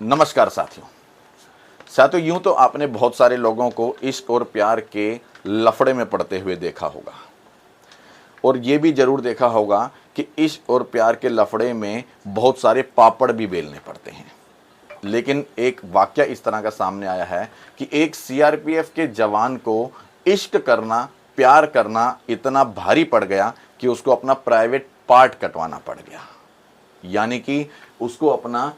नमस्कार साथियों, यूं तो आपने बहुत सारे लोगों को इश्क और प्यार के लफड़े में पड़ते हुए देखा होगा और ये भी जरूर देखा होगा कि इश्क और प्यार के लफड़े में बहुत सारे पापड़ भी बेलने पड़ते हैं। लेकिन एक वाकया इस तरह का सामने आया है कि एक सीआरपीएफ के जवान को इश्क करना, प्यार करना इतना भारी पड़ गया कि उसको अपना प्राइवेट पार्ट कटवाना पड़ गया, यानी कि उसको अपना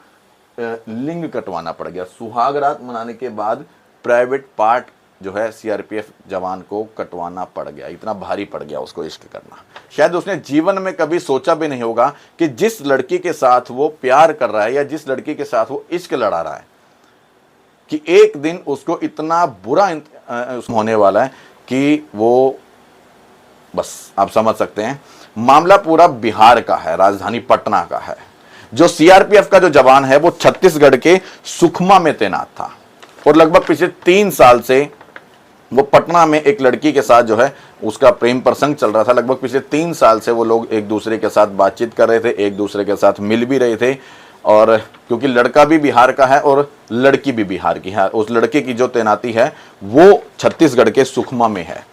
लिंग कटवाना पड़ गया। सुहाग रात मनाने के बाद प्राइवेट पार्ट जो है सीआरपीएफ जवान को कटवाना पड़ गया, इतना भारी पड़ गया उसको इश्क करना। शायद उसने जीवन में कभी सोचा भी नहीं होगा कि जिस लड़की के साथ वो प्यार कर रहा है या जिस लड़की के साथ वो इश्क लड़ा रहा है कि एक दिन उसको इतना बुरा होने वाला है कि वो बस आप समझ सकते हैं। मामला पूरा बिहार का है, राजधानी पटना का है। जो सीआरपीएफ का जो जवान है वो छत्तीसगढ़ के सुकमा में तैनात था और लगभग पिछले 3 साल से वो पटना में एक लड़की के साथ जो है उसका प्रेम प्रसंग चल रहा था। लगभग पिछले 3 साल से वो लोग एक दूसरे के साथ बातचीत कर रहे थे, एक दूसरे के साथ मिल भी रहे थे। और क्योंकि लड़का भी बिहार का है और लड़की भी बिहार की है, उस लड़के की जो तैनाती है वो छत्तीसगढ़ के सुकमा में है।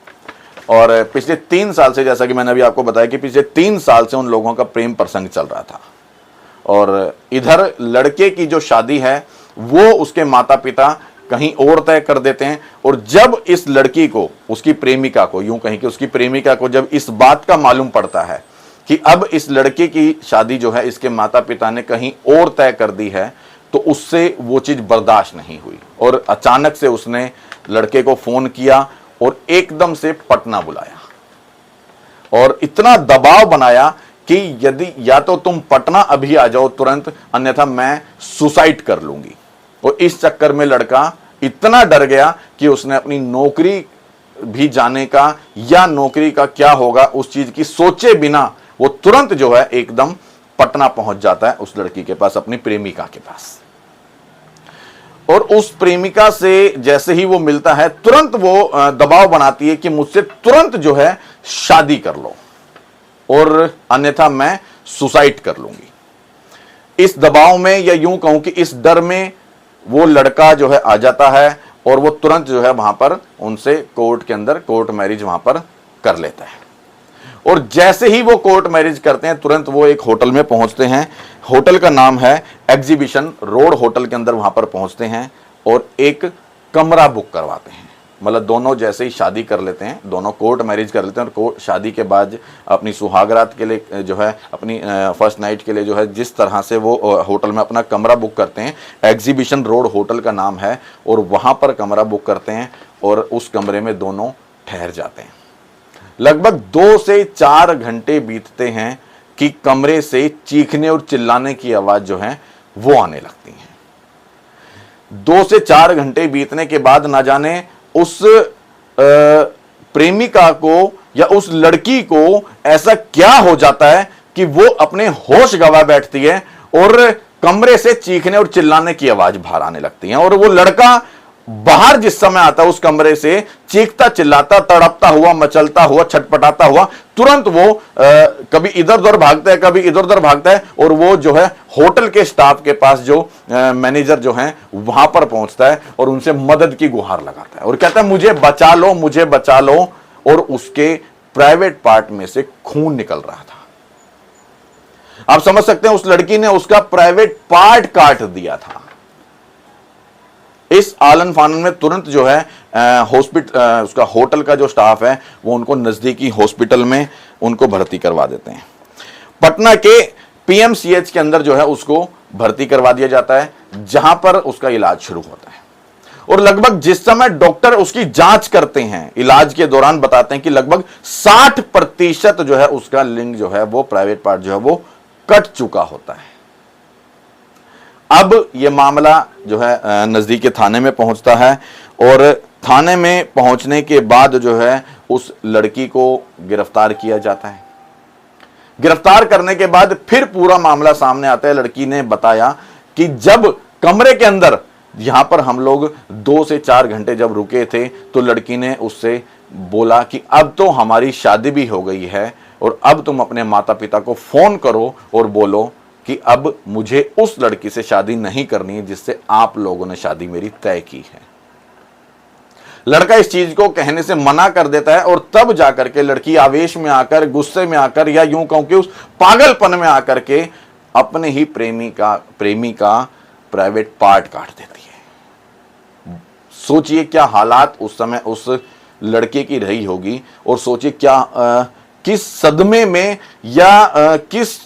और पिछले 3 साल से, जैसा कि मैंने अभी आपको बताया कि पिछले 3 साल से उन लोगों का प्रेम प्रसंग चल रहा था। और इधर लड़के की जो शादी है वो उसके माता पिता कहीं और तय कर देते हैं। और जब इस लड़की को, उसकी प्रेमिका को, यूं कहीं कि उसकी प्रेमिका को जब इस बात का मालूम पड़ता है कि अब इस लड़के की शादी जो है इसके माता पिता ने कहीं और तय कर दी है, तो उससे वो चीज बर्दाश्त नहीं हुई और अचानक से उसने लड़के को फोन किया और एकदम से पटना बुलाया और इतना दबाव बनाया कि यदि या तो तुम पटना अभी आ जाओ तुरंत, अन्यथा मैं सुसाइड कर लूंगी। और इस चक्कर में लड़का इतना डर गया कि उसने अपनी नौकरी भी जाने का या नौकरी का क्या होगा उस चीज की सोचे बिना वो तुरंत जो है एकदम पटना पहुंच जाता है उस लड़की के पास, अपनी प्रेमिका के पास। और उस प्रेमिका से जैसे ही वो मिलता है तुरंत वो दबाव बनाती है कि मुझसे तुरंत जो है शादी कर लो और अन्यथा मैं सुसाइड कर लूंगी। इस दबाव में, या यूं कहूं कि इस डर में, वो लड़का जो है आ जाता है और वो तुरंत जो है वहां पर उनसे कोर्ट के अंदर कोर्ट मैरिज वहां पर कर लेता है। और जैसे ही वो कोर्ट मैरिज करते हैं तुरंत वो एक होटल में पहुंचते हैं। होटल का नाम है एग्जीबिशन रोड होटल के अंदर वहां पर पहुंचते हैं और एक कमरा बुक करवाते हैं। मतलब दोनों जैसे ही शादी कर लेते हैं, दोनों कोर्ट मैरिज कर लेते हैं और शादी के बाद अपनी सुहागरात के लिए जो है, अपनी फर्स्ट नाइट के लिए जो है, जिस तरह से वो होटल में अपना कमरा बुक करते हैं, एग्जीबिशन रोड होटल का नाम है, और वहाँ पर कमरा बुक करते हैं और उस कमरे में दोनों ठहर जाते हैं। लगभग 2 से 4 घंटे बीतते हैं कि कमरे से चीखने और चिल्लाने की आवाज़ जो है वो आने लगती है। 2 से 4 घंटे बीतने के बाद ना जाने उस प्रेमिका को या उस लड़की को ऐसा क्या हो जाता है कि वो अपने होश गवा बैठती है और कमरे से चीखने और चिल्लाने की आवाज बाहर आने लगती है। और वो लड़का बाहर जिस समय आता है उस कमरे से, चीखता चिल्लाता, तड़पता हुआ, मचलता हुआ, छटपटाता हुआ, तुरंत वो कभी इधर उधर भागता है, कभी इधर उधर भागता है और वो जो है होटल के स्टाफ के पास, जो मैनेजर जो हैं, वहां पर पहुंचता है और उनसे मदद की गुहार लगाता है और कहता है मुझे बचा लो, मुझे बचा लो। और उसके प्राइवेट पार्ट में से खून निकल रहा था। आप समझ सकते हैं, उस लड़की ने उसका प्राइवेट पार्ट काट दिया था। इस आलन फानन में तुरंत जो है उसका होटल का जो स्टाफ है वो उनको नजदीकी हॉस्पिटल में उनको भर्ती करवा देते हैं। पटना के पीएमसीएच के अंदर जो है उसको भर्ती करवा दिया जाता है, जहां पर उसका इलाज शुरू होता है। और लगभग जिस समय डॉक्टर उसकी जांच करते हैं, इलाज के दौरान बताते हैं कि लगभग 60% जो है उसका लिंग जो है वो, प्राइवेट पार्ट जो है वो कट चुका होता है। अब यह मामला जो है नजदीकी थाने में पहुंचता है और थाने में पहुंचने के बाद जो है उस लड़की को गिरफ्तार किया जाता है। गिरफ्तार करने के बाद फिर पूरा मामला सामने आता है। लड़की ने बताया कि जब कमरे के अंदर, यहां पर हम लोग 2 से 4 घंटे जब रुके थे, तो लड़की ने उससे बोला कि अब तो हमारी शादी भी हो गई है और अब तुम अपने माता पिता को फोन करो और बोलो कि अब मुझे उस लड़की से शादी नहीं करनी है जिससे आप लोगों ने शादी मेरी तय की है। लड़का इस चीज को कहने से मना कर देता है और तब जाकर के लड़की आवेश में आकर, गुस्से में आकर, या यूं कहूं कि उस पागलपन में आकर के अपने ही प्रेमी का प्राइवेट पार्ट काट देती है। सोचिए क्या हालात उस समय उस लड़के की रही होगी, और सोचिए क्या किस सदमे में या किस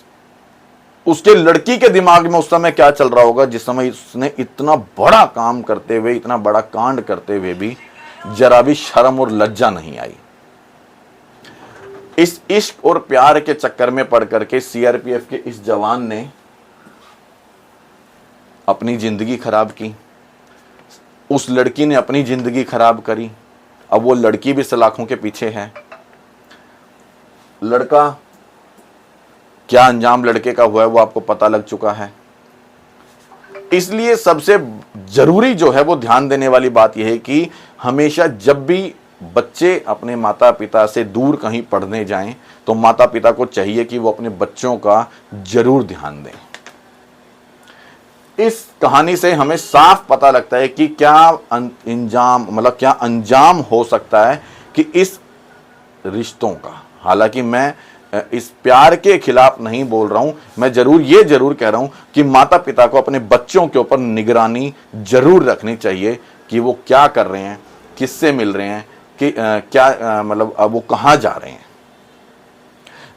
उसके लड़की के दिमाग में उस समय क्या चल रहा होगा, जिस समय उसने इतना बड़ा काम करते हुए, इतना बड़ा कांड करते हुए भी जरा भी शर्म और लज्जा नहीं आई। इस इश्क और प्यार के चक्कर में पड़ करके सीआरपीएफ के इस जवान ने अपनी जिंदगी खराब की, उस लड़की ने अपनी जिंदगी खराब करी। अब वो लड़की भी सलाखों के पीछे है। लड़का क्या अंजाम लड़के का हुआ है वो आपको पता लग चुका है। इसलिए सबसे जरूरी जो है वो ध्यान देने वाली बात यह है कि हमेशा जब भी बच्चे अपने माता पिता से दूर कहीं पढ़ने जाएं तो माता पिता को चाहिए कि वो अपने बच्चों का जरूर ध्यान दें। इस कहानी से हमें साफ पता लगता है कि क्या अंजाम हो सकता है कि इस रिश्तों का। हालांकि मैं इस प्यार के खिलाफ नहीं बोल रहा हूं, मैं ये जरूर कह रहा हूं कि माता पिता को अपने बच्चों के ऊपर निगरानी जरूर रखनी चाहिए कि वो क्या कर रहे हैं, किससे मिल रहे हैं, कि क्या अब वो कहां जा रहे हैं।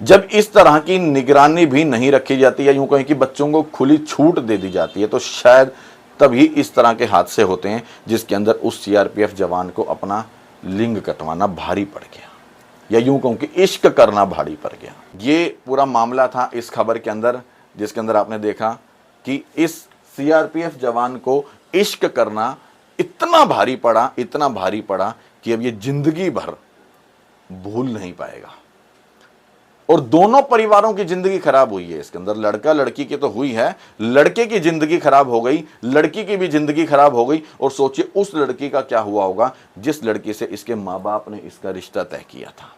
जब इस तरह की निगरानी भी नहीं रखी जाती, या यूं कहें कि बच्चों को खुली छूट दे दी जाती है, तो शायद तभी इस तरह के हादसे होते हैं जिसके अंदर उस सीआरपीएफ जवान को अपना लिंग कटवाना भारी पड़ गया, या यूं कहूं कि इश्क करना भारी पड़ गया। ये पूरा मामला था इस खबर के अंदर, जिसके अंदर आपने देखा कि इस सीआरपीएफ जवान को इश्क करना इतना भारी पड़ा कि अब ये जिंदगी भर भूल नहीं पाएगा। और दोनों परिवारों की जिंदगी खराब हुई है इसके अंदर। लड़का लड़की की तो हुई है, लड़के की जिंदगी खराब हो गई, लड़की की भी जिंदगी खराब हो गई। और सोचिए उस लड़की का क्या हुआ होगा जिस लड़की से इसके माँ बाप ने इसका रिश्ता तय किया था।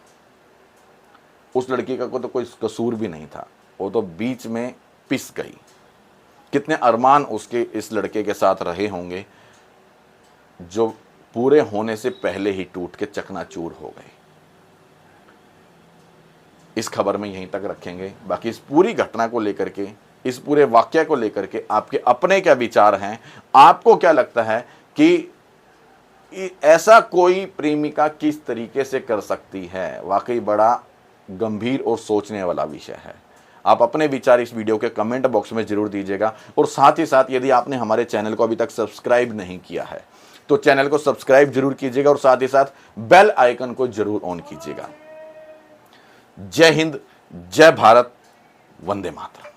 उस लड़की का तो कोई कसूर भी नहीं था, वो तो बीच में पिस गई। कितने अरमान उसके इस लड़के के साथ रहे होंगे जो पूरे होने से पहले ही टूट के चकनाचूर हो गए। इस खबर में यहीं तक रखेंगे। बाकी इस पूरी घटना को लेकर के, इस पूरे वाक्य को लेकर के आपके अपने क्या विचार हैं? आपको क्या लगता है कि ऐसा कोई प्रेमिका किस तरीके से कर सकती है? वाकई बड़ा गंभीर और सोचने वाला विषय है। आप अपने विचार इस वीडियो के कमेंट बॉक्स में जरूर दीजिएगा। और साथ ही साथ यदि आपने हमारे चैनल को अभी तक सब्सक्राइब नहीं किया है तो चैनल को सब्सक्राइब जरूर कीजिएगा, और साथ ही साथ बेल आइकन को जरूर ऑन कीजिएगा। जय हिंद, जय भारत, वंदे मातरम।